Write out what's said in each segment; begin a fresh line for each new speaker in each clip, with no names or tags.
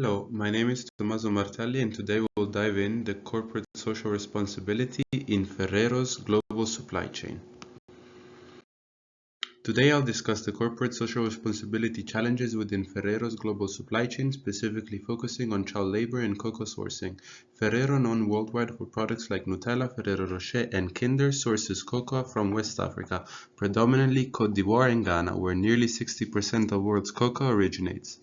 Hello, my name is Tommaso Martelli, and today we'll dive in the corporate social responsibility in Ferrero's global supply chain. Today I'll discuss the corporate social responsibility challenges within Ferrero's global supply chain, specifically focusing on child labor and cocoa sourcing. Ferrero, known worldwide for products like Nutella, Ferrero Rocher, and Kinder, sources cocoa from West Africa, predominantly Côte d'Ivoire and Ghana, where nearly 60% of world's cocoa originates.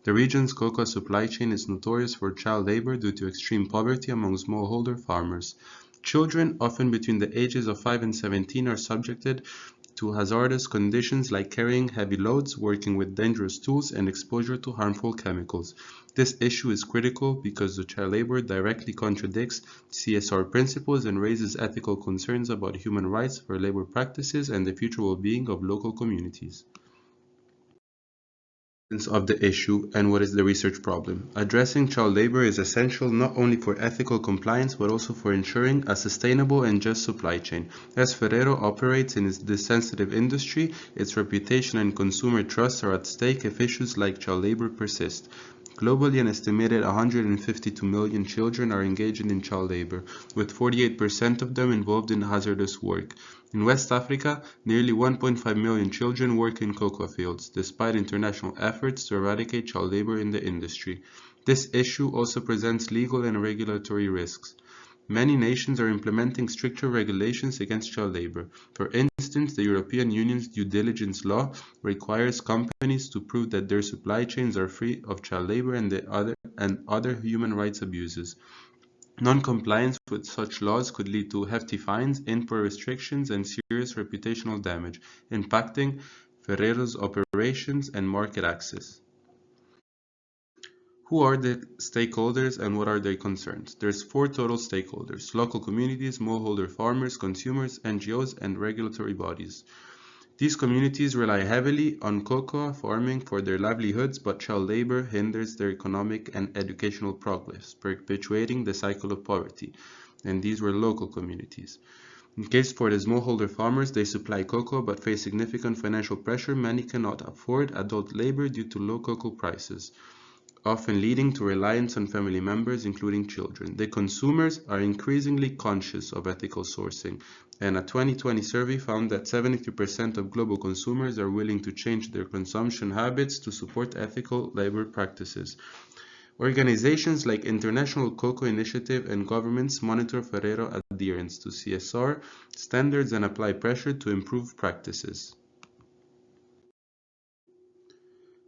The region's cocoa supply chain is notorious for child labor due to extreme poverty among smallholder farmers. Children, often between the ages of 5 and 17, are subjected to hazardous conditions like carrying heavy loads, working with dangerous tools, and exposure to harmful chemicals. This issue is critical because the child labor directly contradicts CSR principles and raises ethical concerns about human rights, fair labor practices, and the future well-being of local communities of the issue and what is the research problem. Addressing child labor is essential not only for ethical compliance but also for ensuring a sustainable and just supply chain. As Ferrero operates in this sensitive industry, its reputation and consumer trust are at stake if issues like child labor persist. Globally, an estimated 152 million children are engaged in child labor, with 48% of them involved in hazardous work. In West Africa, nearly 1.5 million children work in cocoa fields, despite international efforts to eradicate child labor in the industry. This issue also presents legal and regulatory risks. Many nations are implementing stricter regulations against child labor. For instance, the European Union's due diligence law requires companies to prove that their supply chains are free of child labor and other human rights abuses. Non-compliance with such laws could lead to hefty fines, import restrictions, and serious reputational damage, impacting Ferrero's operations and market access. Who are the stakeholders and what are their concerns? There's four total stakeholders: local communities, smallholder farmers, consumers, NGOs, and regulatory bodies. These communities rely heavily on cocoa farming for their livelihoods, but child labor hinders their economic and educational progress, perpetuating the cycle of poverty. And these were local communities. In case for the smallholder farmers, they supply cocoa but face significant financial pressure. Many cannot afford adult labor due to low cocoa prices, often leading to reliance on family members, including children. The consumers are increasingly conscious of ethical sourcing, and a 2020 survey found that 73% of global consumers are willing to change their consumption habits to support ethical labor practices. Organizations like International Cocoa Initiative and governments monitor Ferrero adherence to CSR standards and apply pressure to improve practices.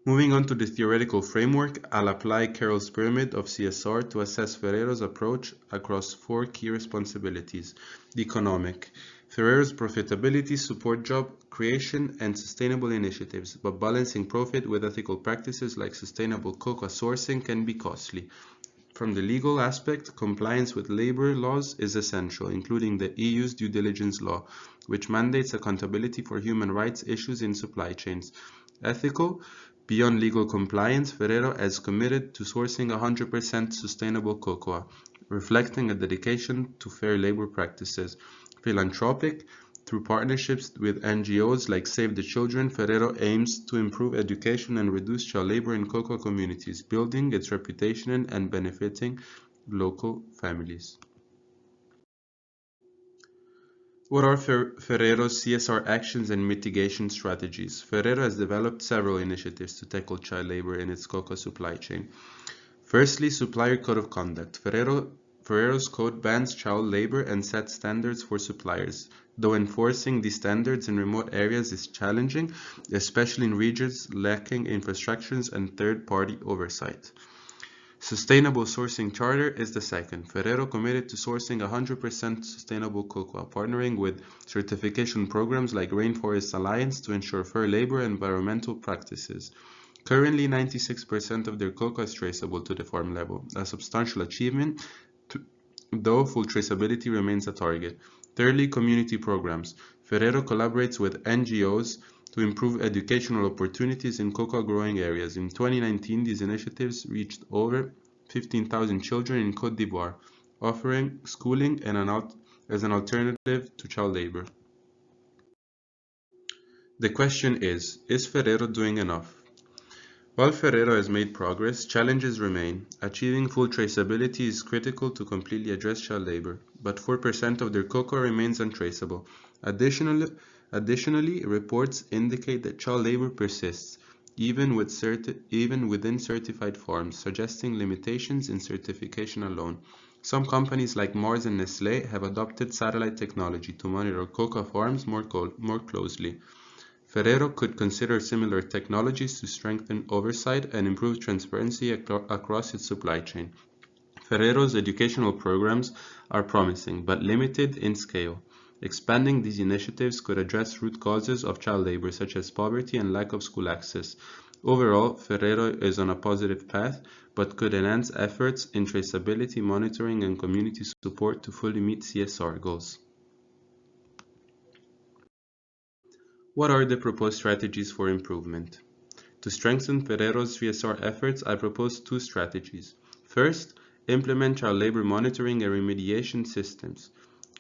Moving on to the theoretical framework, I'll apply Carroll's pyramid of CSR to assess Ferrero's approach across four key responsibilities. The economic. Ferrero's profitability support job creation and sustainable initiatives, but balancing profit with ethical practices like sustainable cocoa sourcing can be costly. From the legal aspect, compliance with labor laws is essential, including the EU's due diligence law, which mandates accountability for human rights issues in supply chains. Ethical. Beyond legal compliance, Ferrero is committed to sourcing 100% sustainable cocoa, reflecting a dedication to fair labor practices. Philanthropic. Through partnerships with NGOs like Save the Children, Ferrero aims to improve education and reduce child labor in cocoa communities, building its reputation and benefiting local families. What are Ferrero's CSR actions and mitigation strategies? Ferrero has developed several initiatives to tackle child labor in its cocoa supply chain. Firstly, Supplier Code of Conduct. Ferrero's code bans child labor and sets standards for suppliers, though enforcing these standards in remote areas is challenging, especially in regions lacking infrastructures and third-party oversight. Sustainable Sourcing Charter is the second. Ferrero committed to sourcing 100% sustainable cocoa, partnering with certification programs like Rainforest Alliance to ensure fair labor and environmental practices. Currently, 96% of their cocoa is traceable to the farm level, a substantial achievement, though full traceability remains a target. Thirdly, community programs. Ferrero collaborates with NGOs to improve educational opportunities in cocoa growing areas. In 2019, these initiatives reached over 15,000 children in Côte d'Ivoire, offering schooling as an alternative to child labor. The question is Ferrero doing enough? While Ferrero has made progress, challenges remain. Achieving full traceability is critical to completely address child labor, but 4% of their cocoa remains untraceable. Additionally, additionally, reports indicate that child labor persists, even within certified farms, suggesting limitations in certification alone. Some companies like Mars and Nestlé have adopted satellite technology to monitor cocoa farms more closely. Ferrero could consider similar technologies to strengthen oversight and improve transparency across its supply chain. Ferrero's educational programs are promising, but limited in scale. Expanding these initiatives could address root causes of child labor, such as poverty and lack of school access. Overall, Ferrero is on a positive path, but could enhance efforts in traceability, monitoring, and community support to fully meet CSR goals. What are the proposed strategies for improvement? To strengthen Ferrero's CSR efforts, I propose two strategies. First, implement child labor monitoring and remediation systems,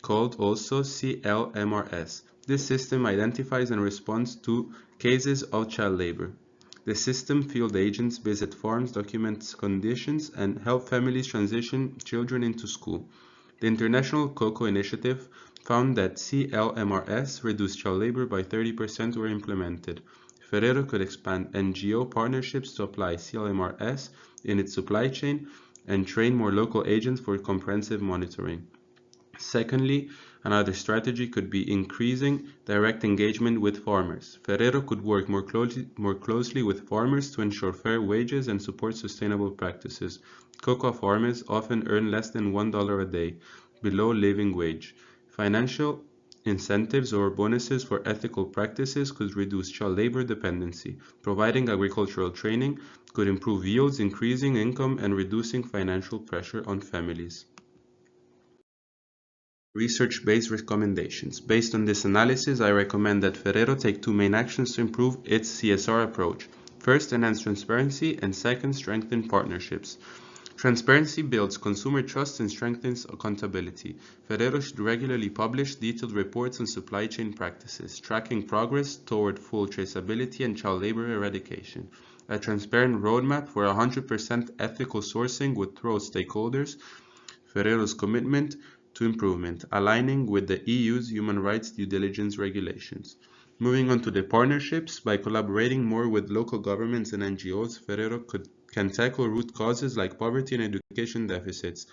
called also CLMRS. This system identifies and responds to cases of child labor. The system field agents visit farms, document conditions, and help families transition children into school. The International Cocoa Initiative found that CLMRS reduced child labor by 30% were implemented. Ferrero could expand NGO partnerships to apply CLMRS in its supply chain and train more local agents for comprehensive monitoring. Secondly, another strategy could be increasing direct engagement with farmers. Ferrero could work more closely with farmers to ensure fair wages and support sustainable practices. Cocoa farmers often earn less than $1 a day, below living wage. Financial incentives or bonuses for ethical practices could reduce child labor dependency. Providing agricultural training could improve yields, increasing income and reducing financial pressure on families. Research-based recommendations. Based on this analysis, I recommend that Ferrero take two main actions to improve its CSR approach. First, enhance transparency, and second, strengthen partnerships. Transparency builds consumer trust and strengthens accountability. Ferrero should regularly publish detailed reports on supply chain practices, tracking progress toward full traceability and child labor eradication. A transparent roadmap for 100% ethical sourcing would throw stakeholders Ferrero's commitment to improvement, aligning with the EU's human rights due diligence regulations. Moving on to the partnerships, by collaborating more with local governments and NGOs, can tackle root causes like poverty and education deficits.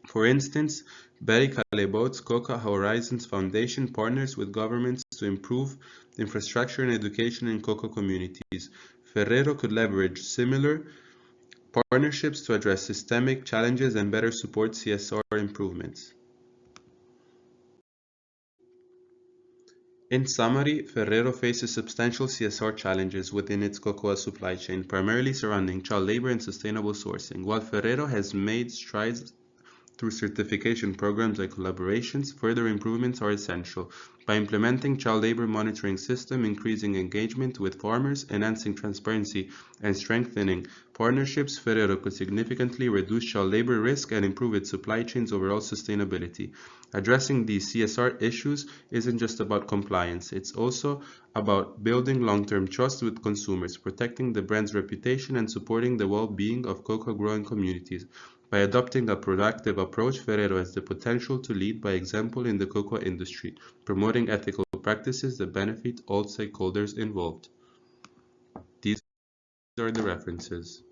For instance, Barry Callebaut's Coca Horizons Foundation partners with governments to improve infrastructure and education in cocoa communities. Ferrero could leverage similar partnerships to address systemic challenges and better support CSR improvements. In summary, Ferrero faces substantial CSR challenges within its cocoa supply chain, primarily surrounding child labor and sustainable sourcing. While Ferrero has made strides through certification programs and collaborations, further improvements are essential. By implementing child labor monitoring system, increasing engagement with farmers, enhancing transparency, and strengthening partnerships, Ferrero could significantly reduce child labor risk and improve its supply chain's overall sustainability. Addressing these CSR issues isn't just about compliance, it's also about building long-term trust with consumers, protecting the brand's reputation, and supporting the well-being of cocoa growing communities. By adopting a proactive approach, Ferrero has the potential to lead by example in the cocoa industry, promoting ethical practices that benefit all stakeholders involved. These are the references.